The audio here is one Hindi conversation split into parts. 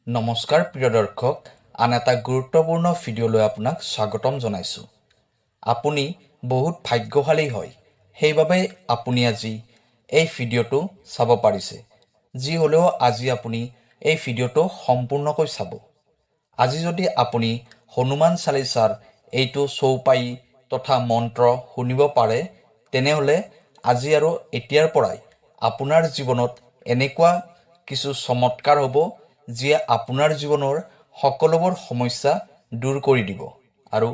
নমস্কাৰ প্ৰিয় দৰ্শক, আন এটা গুৰুত্বপূৰ্ণ ভিডিঅ'লৈ আপোনাক স্বাগতম জনাইছোঁ। আপুনি বহুত ভাগ্যশালী হয়, সেইবাবে আপুনি আজি এই ভিডিঅ'টো চাব পাৰিছে। যি হ'লেও আজি আপুনি এই ভিডিঅ'টো সম্পূৰ্ণকৈ চাব। আজি যদি আপুনি হনুমান চালিচাৰ এইটো চৌপাই তথা মন্ত্ৰ শুনিব পাৰে, তেনেহ'লে আজি আৰু এতিয়াৰ পৰাই আপোনাৰ জীৱনত এনেকুৱা কিছু চমৎকাৰ হ'ব, যিয়ে আপোনাৰ জীৱনৰ সকলোবোৰ সমস্যা দূৰ কৰি দিব আৰু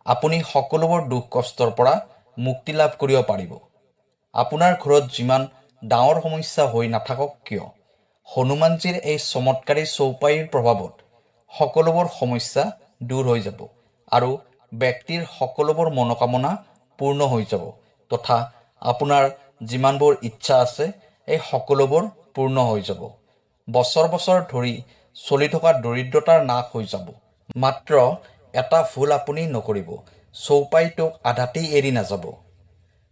আপুনি সকলোবোৰ দুখ কষ্টৰ পৰা মুক্তি লাভ কৰিব পাৰিব। আপোনাৰ ঘৰত যিমান ডাঙৰ সমস্যা হৈ নাথাকক কিয়, হনুমানজীৰ এই চমৎকাৰী চৌপাইৰ প্ৰভাৱত সকলোবোৰ সমস্যা দূৰ হৈ যাব আৰু ব্যক্তিৰ সকলোবোৰ মনোকামনা পূৰ্ণ হৈ যাব তথা আপোনাৰ যিমানবোৰ ইচ্ছা আছে এই সকলোবোৰ পূৰ্ণ হৈ যাব। বছৰ বছৰ ধৰি চলি থকা দৰিদ্ৰতাৰ নাশ হৈ যাব। মাত্ৰ এটা ভুল আপুনি নকৰিব, চৌপাইটোক আধাতেই এৰি নাযাব।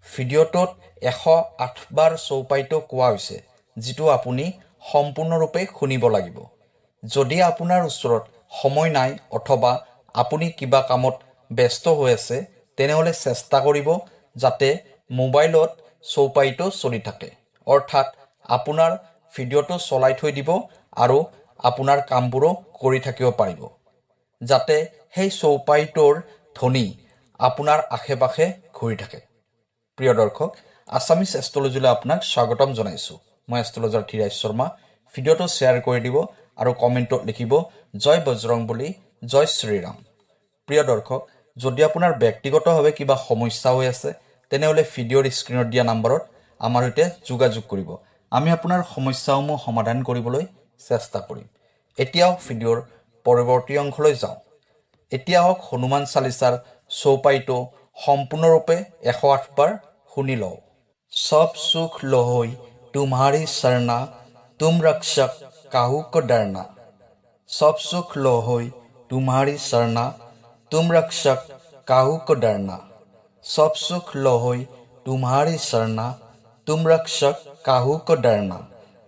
ভিডিঅ'টোত 108 বাৰ চৌপাইটো কোৱা হৈছে, যিটো আপুনি সম্পূৰ্ণৰূপে শুনিব লাগিব। যদি আপোনাৰ ওচৰত সময় নাই অথবা আপুনি কিবা কামত ব্যস্ত হৈ আছে, তেনেহ'লে চেষ্টা কৰিব যাতে মোবাইলত চৌপাইটো চলি থাকে, অৰ্থাৎ আপোনাৰ ভিডিঅ'টো চলাই থৈ দিব আৰু আপোনাৰ কামবোৰো কৰি থাকিব পাৰিব, যাতে সেই চৌপাইটোৰ ধ্বনি আপোনাৰ আশে পাশে ঘূৰি থাকে। প্ৰিয় দৰ্শক, আছামিজ এষ্ট্ৰলজিলৈ আপোনাক স্বাগতম জনাইছোঁ। মই এষ্ট্ৰলজাৰ ধীৰাজ শৰ্মা। ভিডিঅ'টো শ্বেয়াৰ কৰি দিব আৰু কমেণ্টত লিখিব জয় বজৰংবলী, জয় শ্ৰীৰাম। প্ৰিয় দৰ্শক, যদি আপোনাৰ ব্যক্তিগতভাৱে কিবা সমস্যা হৈ আছে, তেনেহ'লে ভিডিঅ'ৰ স্ক্ৰীণত দিয়া নম্বৰত আমাৰ সৈতে যোগাযোগ কৰিব। আমি আপোনাৰ সমস্যাসমূহ সমাধান কৰিবলৈ চেষ্টা কৰিম। এতিয়াও ভিডিঅ'ৰ পৰৱৰ্তী অংশলৈ যাওঁ। এতিয়া হওক হনুমান চালিচাৰ চৌপাইটো সম্পূৰ্ণৰূপে 108 বাৰ শুনি লওঁ। সব সুখ লহৈ तुम्हारी शरणा, तुम रक्षक काहू को डरना। सब सुख लहै तुम्हारी शरणा, तुम रक्षक काहू को डरना। सब सुख लहै तुम्हारी शरणा, तुम रक्षक काहू को डरना।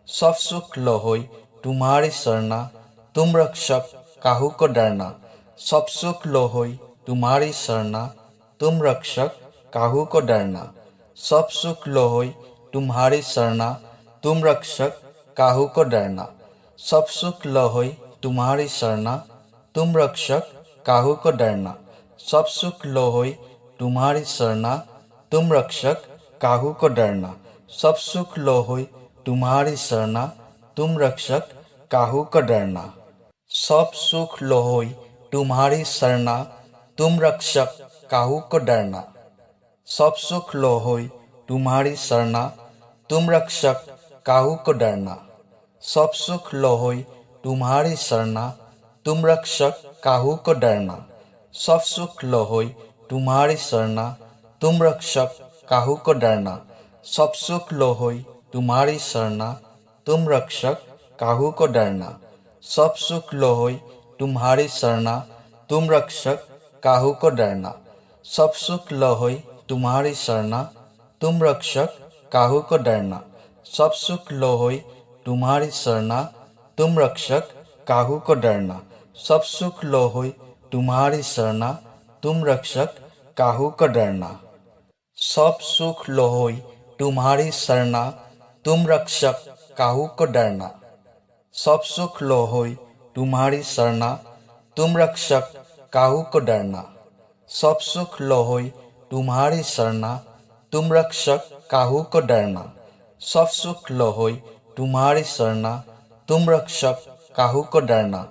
सब सुख लहै तुम्हारी शरणा, तुम रक्षक काहू को डरना। सब सुख लहै तुम्हारी शरणा, तुम रक्षक काहू को डरना। सब सुख लहै तुम्हारी शरणा, तुम रक्षक काहू को डरना। सब सुख लहै तुम्हारी शरणा, तुम रक्षक काहू को डरना। सब सुख लहै तुम्हारी शरणा, तुम रक्षक काहू को डरना। सब सुख लहै तुम्हारी शरणा, तुम रक्षक काहू को डरना। सब सुख लहै तुम्हारी शरणा, तुम रक्षक काहू को डरना। सब सुख लहै तुम्हारी शरणा, तुम रक्षक काहू को डरना। सब सुख लहै तुम्हारी शरणा, तुम रक्षक काहू को डरना। सब सुख लहै तुम्हारी शरणा, तुम रक्षक काहू को डरना। सब सुख लहै तुम्हारी शरणा, तुम रक्षक काहू को डरना। सब सुख लहै तुम्हारी शरणा, तुम रक्षक काहू को डरना। सब सुख लहै तुम्हारी शरणा, तुम रक्षक काहू को डरना। सब सुख लहै तुम्हारी शरणा, तुम रक्षक काहू को डरना। सब सुख लहै तुम्हारी शरणा, तुम रक्षक काहू को डरना। सब सुख लहै तुम्हारी शरणा, तुम रक्षक काहू को डरना। सब सुख लहै तुम्हारी शरणा, तुम रक्षक काहू को डरना। सब सुख लहै तुम्हारी शरणा, तुम रक्षक काहू को डरना। सब सुख लहै तुम्हारी शरणा, तुम रक्षक काहू को डरना।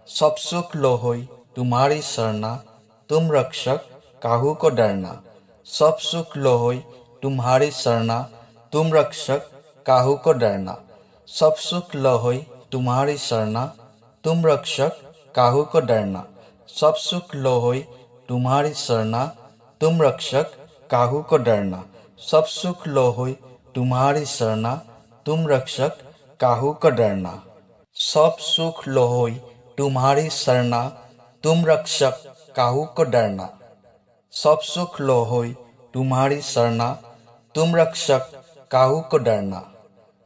सब सुख लहै तुम्हारी शरणा, तुम रक्षक काहू को डरना। सब सुख लहै तुम्हारी शरणा, तुम रक्षक काहू को डरना। सब सुख लहै तुम्हारी शरणा, तुम रक्षक काहू को डरना। सब सुख लहै तुम्हारी शरणा, तुम रक्षक काहू को डरना। सब सुख लहै तुम्हारी शरणा, तुम रक्षक काहू को डरना। सब सुख लहै तुम्हारी शरणा, तुम रक्षक काहू को डरना। सब सुख लहै तुम्हारी शरणा, तुम रक्षक काहू को डरना।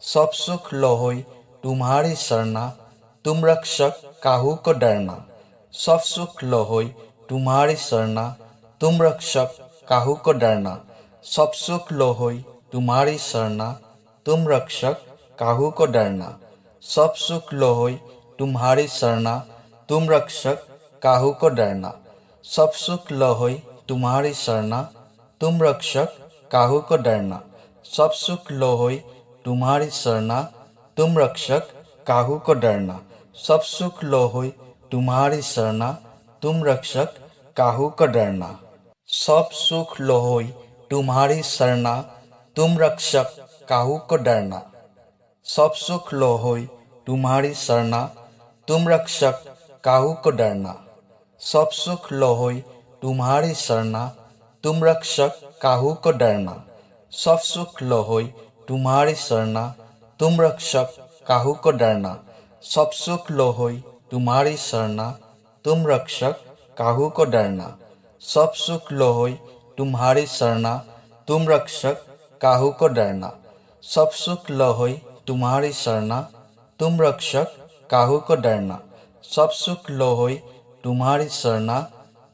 सब सुख लहै तुम्हारी शरणा, तुम रक्षक काहू को डरना। सब सुख लो होई तुम्हारी सरना, तुम रक्षक काहू को डरना। सब सुख लो होई तुम्हारी सरना, तुम रक्षक काहू को डरना। सब सुख लो होई तुम्हारी सरना, तुम रक्षक काहू को डरना। सब सुख लो होई तुम्हारी सरना, तुम रक्षक काहू को डरना। सब सुख लो होई तुम्हारी सरना, तुम रक्षक काहू को डरना। सब सुख लो होई तुम्हारी सरना, तुम रक्षक काहू को डरना। सब सुख लो होई तुम्हारी सरना, तुम रक्षक काहू को डरना। सब सुख लो होई तुम्हारी सरना, तुम रक्षक काहू को डरना। सब सुख लो होई तुम्हारी सरना, तुम रक्षक काहू को डरना। सब सुख लो होई तुम्हारी सरना, तुम रक्षक काहू को डरना। सब सुख लो होई तुम्हारी सरना, तुम रक्षक काहू को डरना। सब सुख लो होई तुम्हारी सरना, तुम रक्षक काहू को डरना। सब सुख लो होई तुम्हारी सरना, तुम रक्षक काहू को डरना। सब सुख लो होई तुम्हारी सरना,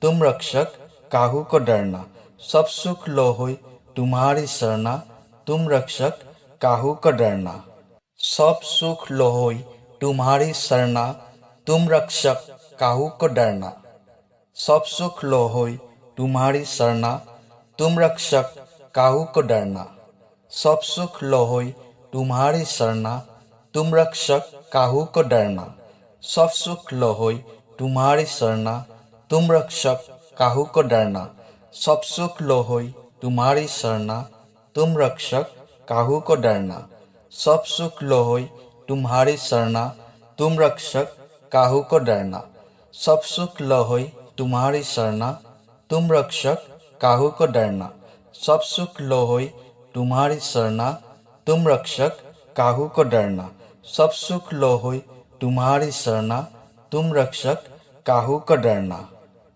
तुम रक्षक काहू को डरना। सब सुख लो होई तुम्हारी सरना, तुम रक्षक काहू को डरना। सब सुख लो होई तुम्हारी सरना, तुम रक्षक काहू को डरना। सब सुख लो होई तुम्हारी सरना, तुम रक्षक काहू को डरना। सब सुख लो होई तुम्हारी सरना, तुम रक्षक काहू को डरना। सब सुख लो होई तुम्हारी सरना, तुम रक्षक काहू को डरना। सब सुख लो होई तुम्हारी सरना, तुम रक्षक काहू को डरना। सब सुख लो होई तुम्हारी सरना, तुम रक्षक काहू को डरना। सब सुख लो होई तुम्हारी सरना, तुम रक्षक काहू को डरना। सब सुख लो होई तुम्हारी सरना, तुम रक्षक काहू को डरना। सब सुख लो होई तुम्हारी सरना, तुम रक्षक काहू को डरना।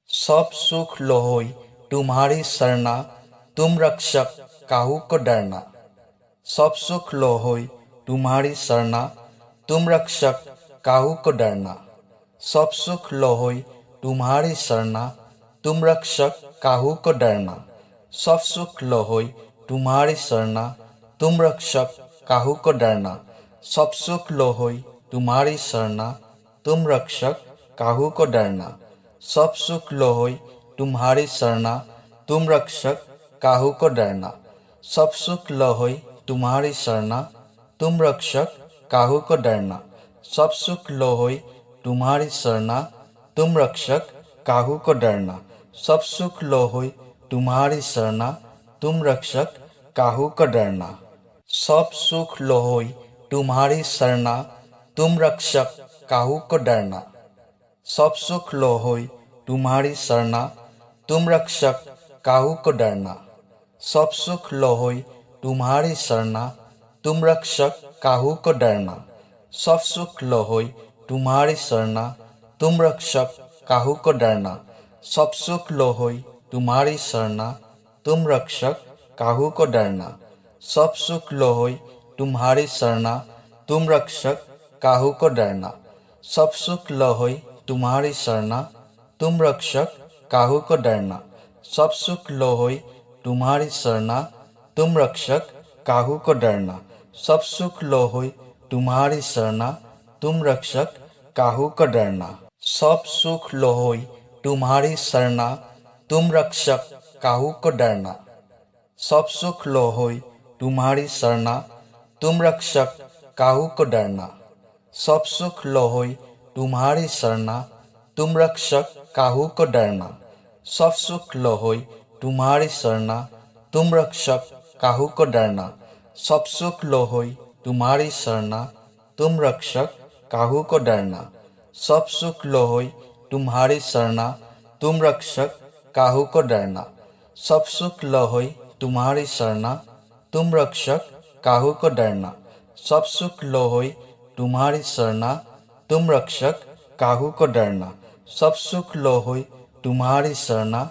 सब सुख लो होई तुम्हारी सरना, तुम रक्षक काहू को डरना। सब सुख लो होई तुम्हारी सरना, तुम रक्षक काहू को डरना। सब सुख लो होई तुम्हारी सरना, तुम रक्षक काहू को डरना। सब सुख लो होई तुम्हारी सरना, तुम रक्षक काहू को डरना। सब सुख लो होई तुम्हारी सरना, तुम रक्षक काहू को डरना। सब सुख लो होई तुम्हारी सरना, तुम रक्षक काहू को डरना। सब सुख लो होई तुम्हारी सरना, तुम रक्षक काहू को डरना। सब सुख लो होई तुम्हारी सरना, तुम रक्षक काहू को डरना। सब सुख लो होई तुम्हारी सरना, तुम रक्षक काहू को डरना। सब सुख लो होई तुम्हारी सरना, तुम रक्षक काहू को डरना। सब सुख लो होई तुम्हारी सरना, तुम रक्षक काहू को डरना। सब सुख लो होई तुम्हारी सरना, तुम रक्षक काहू को डरना। सब सुख लो होई तुम्हारी सरना, तुम रक्षक काहू को डरना। सब सुख लो होई तुम्हारी सरना, तुम रक्षक काहू को डरना। सब सुख लो होई तुम्हारी सरना, तुम रक्षक काहू को डरना। सब सुख लो होई तुम्हारी सरना, तुम रक्षक काहू को डरना। सब सुख लो होई तुम्हारी सरना, तुम रक्षक काहू को डरना। सब सुख लो होई तुम्हारी सरना, तुम रक्षक काहू को डरना। सब सुख लो होई तुम्हारी सरना, तुम रक्षक काहू को डरना। सब सुख लो होई तुम्हारी सरना, तुम रक्षक काहू को डरना। सब सुख लो होई तुम्हारी सरना, तुम रक्षक काहू को डरना। सब सुख लो होई तुम्हारी सरना, तुम रक्षक काहू को डरना। सब सुख लो होई तुम्हारी सरना, तुम रक्षक काहू को डरना। सब सुख लो होई तुम्हारी सरना, तुम रक्षक काहू को डरना। सब सुख लो होई तुम्हारी सरना, तुम रक्षक काहू को डरना। सब सुख लो होई तुम्हारी सरना, तुम रक्षक काहू को डरना। सब सुख लो होई तुम्हारी सरना,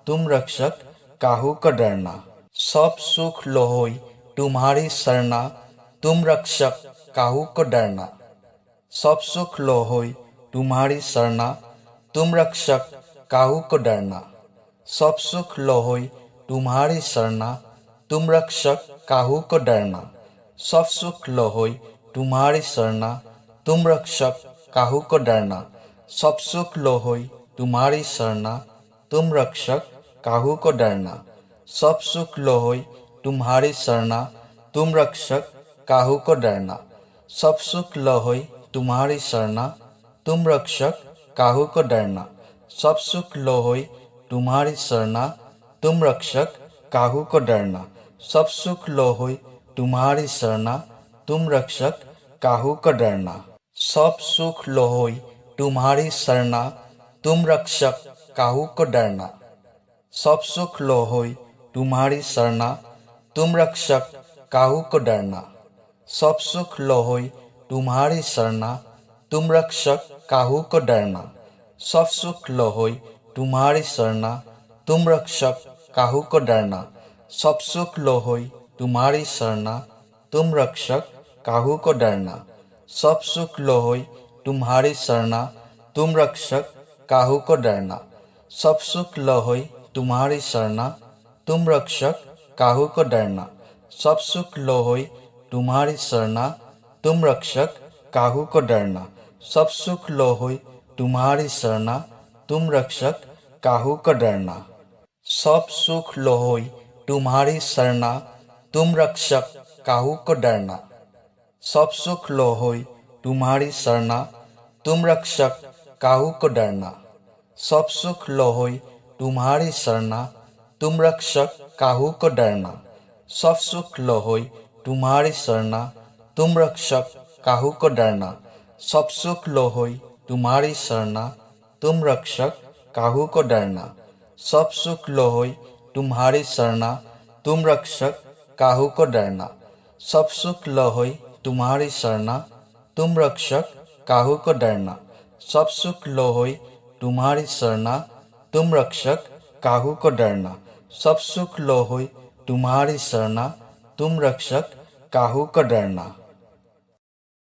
तुम रक्षक काहू को डरना। सब सुख लो होई तुम्हारी सरना, तुम रक्षक काहू को डरना। सब सुख लो होय तुम्हारी शरणा, तुम रक्षक काहू को डरना। सब सुख लो होय तुम्हारी शरणा, तुम रक्षक काहू को डरना। सब सुख लो होय तुम्हारी शरणा, तुम रक्षक काहू को डरना। सब सुख लो होय तुम्हारी शरणा, तुम रक्षक काहू को डरना। सब सुख लो होय तुम्हारी शरणा, तुम रक्षक काहू को डरना। सब सुख लो होय तुम्हारी शरणा, तुम रक्षक काहू को डरना। सब सुख लो होय तुम्हारी शरणा, तुम रक्षक काहू को डरना। सब सुख लो होय तुम्हारी शरणा, तुम रक्षक काहू को डरना। सब सुख लो होय तुम्हारी शरणा, तुम रक्षक काहू को डरना। सब सुख लो होय तुम्हारी शरणा, तुम रक्षक काहू को डरना। सब सुख लो होय तुम्हारी शरणा, तुम रक्षक काहू को डरना। सब सुख लो होय तुम्हारी शरणा, तुम रक्षक काहू को डरना। सब सुख लो होय तुम्हारी शरणा, तुम रक्षक काहू को डरना। सब सुख लो होय तुम्हारी शरणा, तुम रक्षक काहू को डरना। सब सुख लो होय तुम्हारी शरणा, तुम रक्षक काहू को डरना। सब सुख लो होय तुम्हारी शरणा, तुम रक्षक काहू को डरना। सब सुख लो होय तुम्हारी शरणा, तुम रक्षक काहू को डरना। सब सुख लो होय तुम्हारी शरणा, तुम रक्षक काहू को डरना। सब सुख लो होय तुम्हारी शरणा, तुम रक्षक काहू को डरना। सब सुख लो होय तुम्हारी शरणा, तुम रक्षक काहू को डरना। सब सुख लो होय तुम्हारी शरणा, तुम रक्षक काहू को डरना। सब सुख लो होय तुम्हारी शरणा, तुम रक्षक काहू को डरना। सब सुख लो होय तुम्हारी शरणा, तुम रक्षक काहू को डरना। सब सुख लो होय तुम्हारी शरणा, तुम रक्षक काहू को डरना। सब सुख लो होय तुम्हारी शरणा, तुम रक्षक काहू को डरना। सब सुख लो होय तुम्हारी शरणा, तुम रक्षक काहू को डरना।